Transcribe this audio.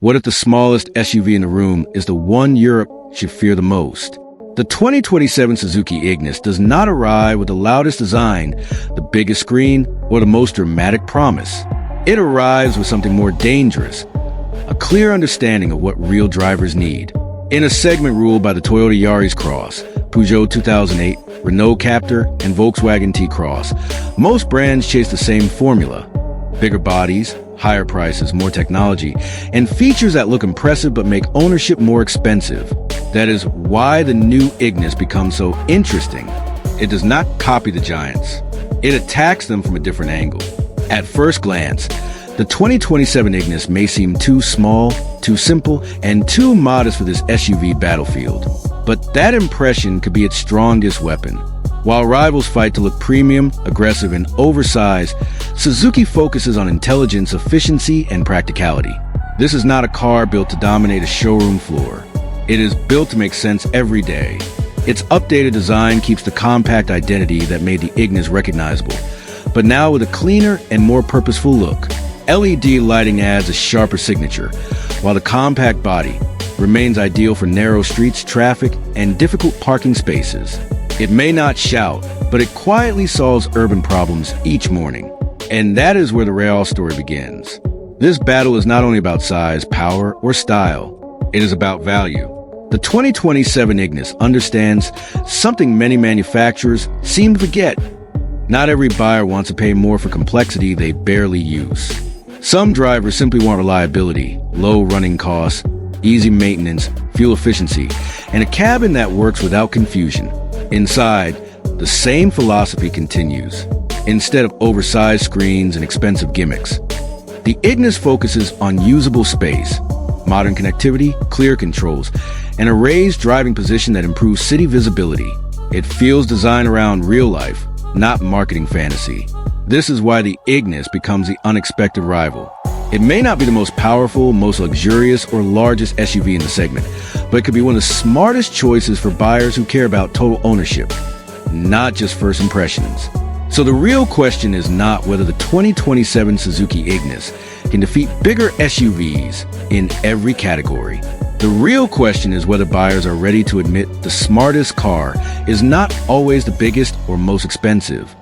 What if the smallest SUV in the room is the one Europe should fear the most? The 2027 Suzuki Ignis does not arrive with the loudest design, the biggest screen, or the most dramatic promise. It arrives with something more dangerous, a clear understanding of what real drivers need. In a segment ruled by the Toyota Yaris Cross, Peugeot 2008, Renault Captur, and Volkswagen T-Cross, most brands chase the same formula: bigger bodies, higher prices, more technology, and features that look impressive but make ownership more expensive. That is why the new Ignis becomes so interesting. It does not copy the giants. It attacks them from a different angle. At first glance, the 2027 Ignis may seem too small, too simple, and too modest for this SUV battlefield. But that impression could be its strongest weapon. While rivals fight to look premium, aggressive, and oversized, Suzuki focuses on intelligence, efficiency, and practicality. This is not a car built to dominate a showroom floor. It is built to make sense every day. Its updated design keeps the compact identity that made the Ignis recognizable, but now with a cleaner and more purposeful look. LED lighting adds a sharper signature, while the compact body remains ideal for narrow streets, traffic, and difficult parking spaces. It may not shout, but it quietly solves urban problems each morning. And that is where the real story begins. This battle is not only about size, power, or style. It is about value. The 2027 Ignis understands something many manufacturers seem to forget. Not every buyer wants to pay more for complexity they barely use. Some drivers simply want reliability, low running costs, easy maintenance, fuel efficiency, and a cabin that works without confusion. Inside, the same philosophy continues. Instead of oversized screens and expensive gimmicks, the Ignis focuses on usable space, modern connectivity, clear controls, and a raised driving position that improves city visibility. It feels designed around real life, not marketing fantasy. This is why the Ignis becomes the unexpected rival. It may not be the most powerful, most luxurious, or largest SUV in the segment, but it could be one of the smartest choices for buyers who care about total ownership, not just first impressions. So the real question is not whether the 2027 Suzuki Ignis can defeat bigger SUVs in every category. The real question is whether buyers are ready to admit the smartest car is not always the biggest or most expensive.